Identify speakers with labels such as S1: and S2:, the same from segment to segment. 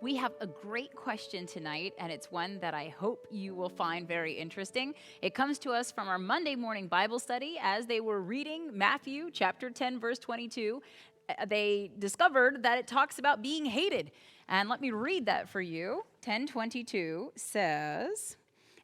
S1: We have a great question tonight, and it's one that I hope you will find very interesting. It comes to us from our Monday morning Bible study as they were reading Matthew chapter 10, verse 22. They discovered that it talks about being hated. And let me read that for you. 10:22 says,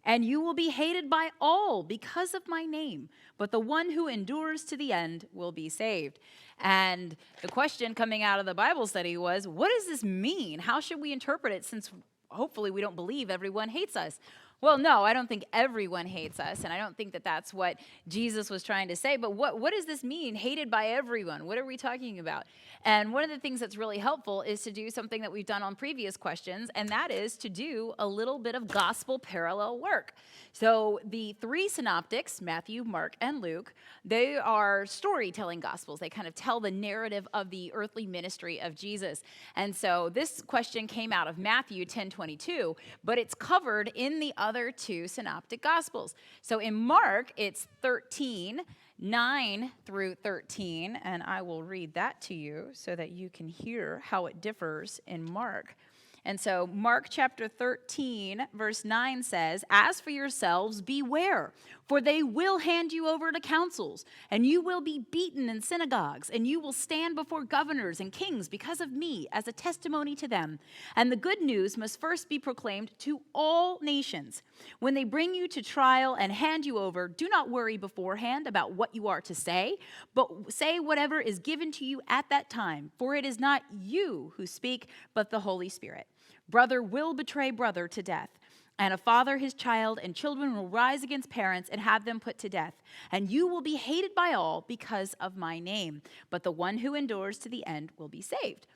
S1: "And you will be hated by all because of my name, but the one who endures to the end will be saved." And the question coming out of the Bible study was, what does this mean? How should we interpret it, since hopefully we don't believe everyone hates us? Well, no, I don't think everyone hates us, and I don't think that that's what Jesus was trying to say. But what does this mean, hated by everyone? What are we talking about? And one of the things that's really helpful is to do something that we've done on previous questions, and that is to do a little bit of gospel parallel work. So the three synoptics, Matthew, Mark, and Luke, they are storytelling gospels. They kind of tell the narrative of the earthly ministry of Jesus. And so this question came out of Matthew 10:22, but it's covered in the other two synoptic gospels. So in Mark, it's 13:9 through 13, and I will read that to you so that you can hear how it differs in Mark. And so Mark chapter 13, verse 9 says, "As for yourselves, beware, for they will hand you over to councils, and you will be beaten in synagogues, and you will stand before governors and kings because of me as a testimony to them. And the good news must first be proclaimed to all nations. When they bring you to trial and hand you over, do not worry beforehand about what you are to say, but say whatever is given to you at that time, for it is not you who speak, but the Holy Spirit. Brother will betray brother to death, and a father his child, and children will rise against parents and have them put to death. And you will be hated by all because of my name, but the one who endures to the end will be saved."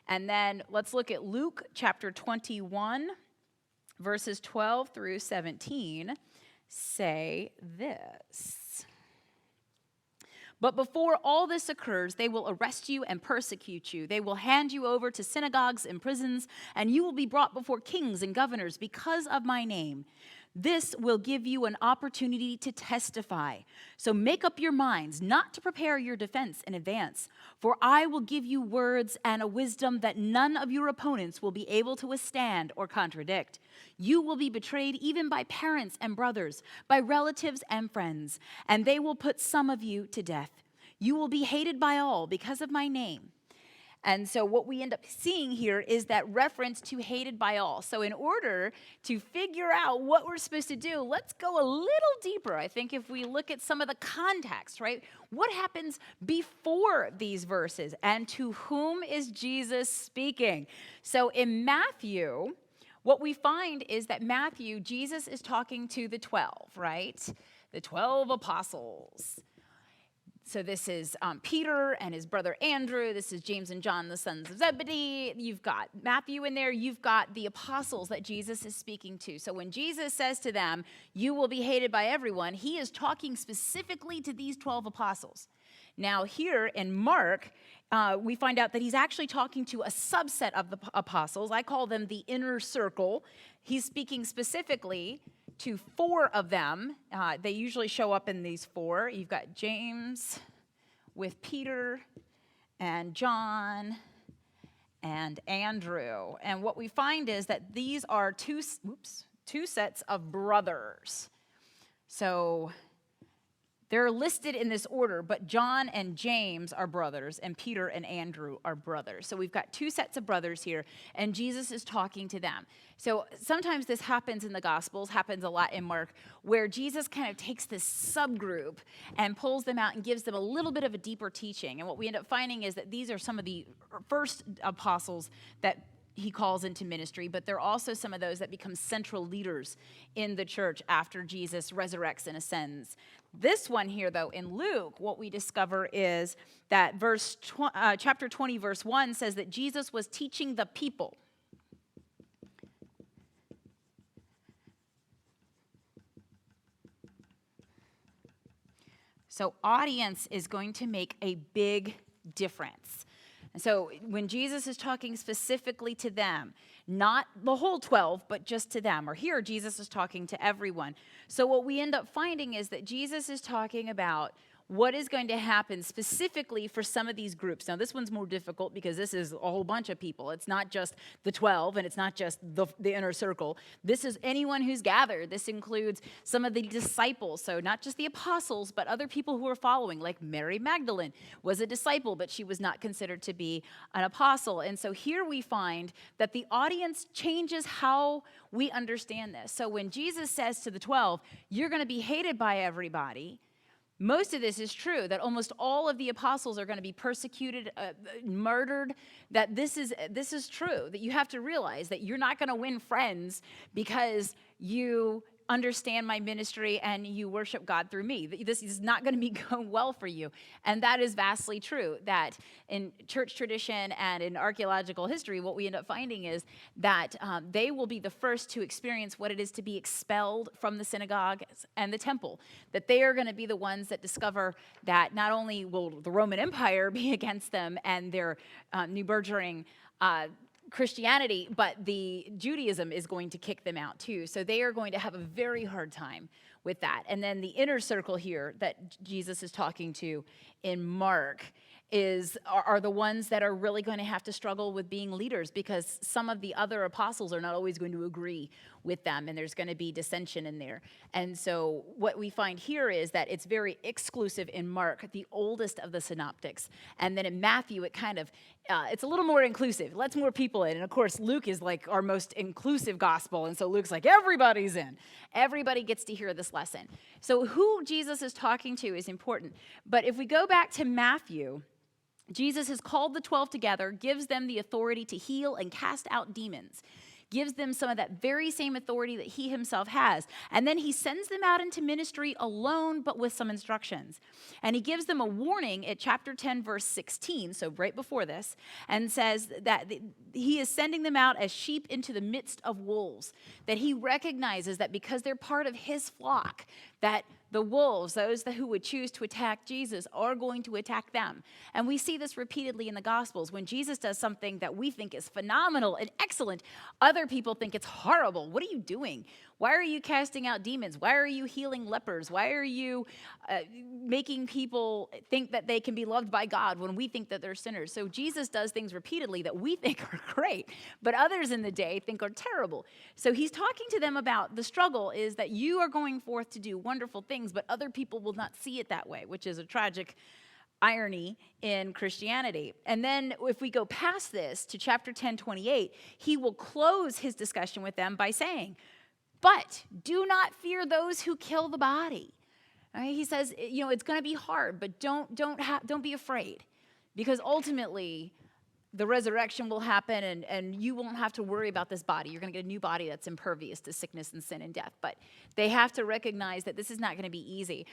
S1: And then let's look at Luke chapter 21, verses 12 through 17 say this. "But before all this occurs, they will arrest you and persecute you. They will hand you over to synagogues and prisons, and you will be brought before kings and governors because of my name. This will give you an opportunity to testify. So make up your minds not to prepare your defense in advance, for I will give you words and a wisdom that none of your opponents will be able to withstand or contradict. You will be betrayed even by parents and brothers, by relatives and friends, and they will put some of you to death. You will be hated by all because of my name." And so what we end up seeing here is that reference to hated by all. So in order to figure out what we're supposed to do, let's go a little deeper. I think if we look at some of the context, right? What happens before these verses, and to whom is Jesus speaking? So in Matthew, what we find is that Jesus is talking to the 12, right? The 12 apostles. So this is Peter and his brother Andrew. This is James and John, the sons of Zebedee. You've got Matthew in there. You've got the apostles that Jesus is speaking to. So when Jesus says to them, "You will be hated by everyone," he is talking specifically to these 12 apostles. Now here in Mark, we find out that he's actually talking to a subset of the apostles. I call them the inner circle. He's speaking specifically to 4 of them. They usually show up in these 4. You've got James with Peter and John and Andrew. And what we find is that these are two sets of brothers. So they're listed in this order, but John and James are brothers, and Peter and Andrew are brothers. So we've got 2 sets of brothers here, and Jesus is talking to them. So sometimes this happens in the Gospels, happens a lot in Mark, where Jesus kind of takes this subgroup and pulls them out and gives them a little bit of a deeper teaching. And what we end up finding is that these are some of the first apostles that he calls into ministry, but they're also some of those that become central leaders in the church after Jesus resurrects and ascends. This one here, though, in Luke, what we discover is that chapter 20, verse 1 says that Jesus was teaching the people. So audience is going to make a big difference. And so when Jesus is talking specifically to them, not the whole 12, but just to them, or here Jesus is talking to everyone. So what we end up finding is that Jesus is talking about what is going to happen specifically for some of these groups. Now, this one's more difficult because this is a whole bunch of people. It's not just the 12, and it's not just the inner circle. This is anyone who's gathered. This includes some of the disciples, so not just the apostles, but other people who are following, like Mary Magdalene was a disciple, but she was not considered to be an apostle. And so here we find that the audience changes how we understand this. So when Jesus says to the 12, you're going to be hated by everybody, most of this is true, that almost all of the apostles are going to be persecuted, murdered, that this is true, that you have to realize that you're not going to win friends because you understand my ministry and you worship God through me. This is not going to be going well for you. And that is vastly true, that in church tradition and in archaeological history, what we end up finding is that they will be the first to experience what it is to be expelled from the synagogue and the temple, that they are going to be the ones that discover that not only will the Roman Empire be against them and their new burgeoning Christianity, but the Judaism is going to kick them out too. So they are going to have a very hard time with that. And then the inner circle here that Jesus is talking to in Mark are the ones that are really going to have to struggle with being leaders, because some of the other apostles are not always going to agree with them, and there's going to be dissension in there. And so what we find here is that it's very exclusive in Mark, the oldest of the synoptics. And then in Matthew, it's a little more inclusive, lets more people in. And of course, Luke is like our most inclusive gospel. And so Luke's like, everybody's in. Everybody gets to hear this lesson. So who Jesus is talking to is important. But if we go back to Matthew, Jesus has called the 12 together, gives them the authority to heal and cast out demons, gives them some of that very same authority that he himself has. And then he sends them out into ministry alone, but with some instructions. And he gives them a warning at chapter 10, verse 16, so right before this, and says that he is sending them out as sheep into the midst of wolves, that he recognizes that because they're part of his flock, that the wolves, those who would choose to attack Jesus, are going to attack them. And we see this repeatedly in the Gospels. When Jesus does something that we think is phenomenal and excellent, other people think it's horrible. What are you doing? Why are you casting out demons? Why are you healing lepers? Why are you making people think that they can be loved by God when we think that they're sinners? So Jesus does things repeatedly that we think are great, but others in the day think are terrible. So he's talking to them about the struggle is that you are going forth to do wonderful things, but other people will not see it that way, which is a tragic irony in Christianity. And then if we go past this to chapter 10, 28, he will close his discussion with them by saying, but do not fear those who kill the body. Right? He says, it's going to be hard, but don't be afraid, because ultimately the resurrection will happen, and you won't have to worry about this body. You're going to get a new body that's impervious to sickness and sin and death. But they have to recognize that this is not going to be easy.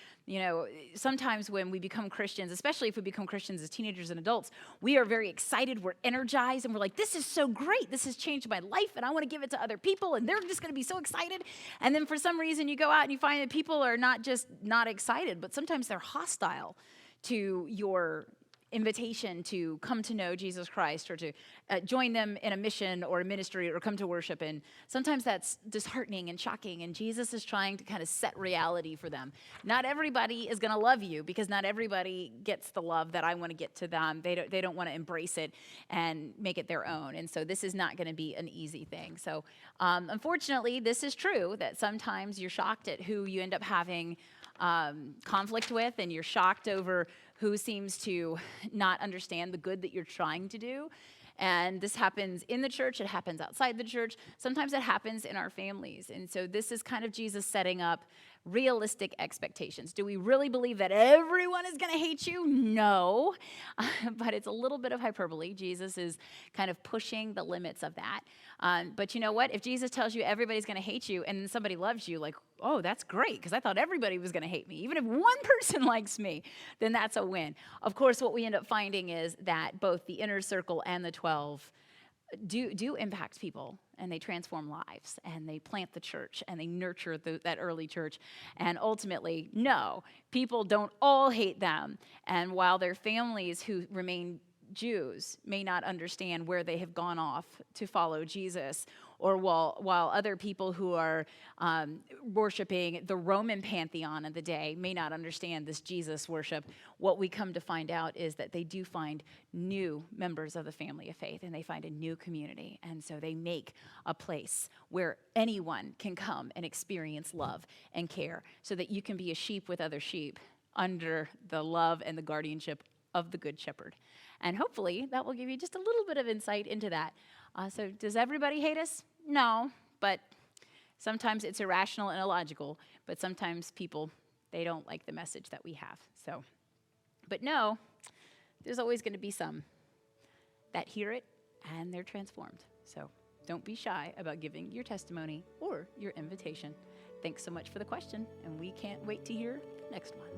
S1: Sometimes when we become Christians, especially if we become Christians as teenagers and adults, we are very excited, we're energized, and we're like, this is so great. This has changed my life, and I want to give it to other people, and they're just going to be so excited. And then for some reason you go out and you find that people are not just not excited, but sometimes they're hostile to your invitation to come to know Jesus Christ, or to join them in a mission or a ministry, or come to worship. And sometimes that's disheartening and shocking, and Jesus is trying to kind of set reality for them. Not everybody is going to love you, because not everybody gets the love that I want to get to them. They don't want to embrace it and make it their own. And so this is not going to be an easy thing. So unfortunately, this is true, that sometimes you're shocked at who you end up having conflict with, and you're shocked over who seems to not understand the good that you're trying to do. And this happens in the church, it happens outside the church, sometimes it happens in our families. And so this is kind of Jesus setting up realistic expectations. Do we really believe that everyone is going to hate you? No, but it's a little bit of hyperbole. Jesus is kind of pushing the limits of that. But you know what? If Jesus tells you everybody's going to hate you, and then somebody loves you, like, oh, that's great, because I thought everybody was going to hate me. Even if one person likes me, then that's a win. Of course, what we end up finding is that both the inner circle and the 12 do impact people, and they transform lives, and they plant the church, and they nurture that early church. And ultimately, no, people don't all hate them. And while their families who remain Jews may not understand where they have gone off to follow Jesus, or while other people who are worshiping the Roman pantheon of the day may not understand this Jesus worship, what we come to find out is that they do find new members of the family of faith, and they find a new community. And so they make a place where anyone can come and experience love and care, so that you can be a sheep with other sheep under the love and the guardianship of the Good Shepherd. And hopefully that will give you just a little bit of insight into that. So does everybody hate us? No, but sometimes it's irrational and illogical, but sometimes people, they don't like the message that we have. So, but no, there's always going to be some that hear it and they're transformed. So don't be shy about giving your testimony or your invitation. Thanks so much for the question, and we can't wait to hear the next one.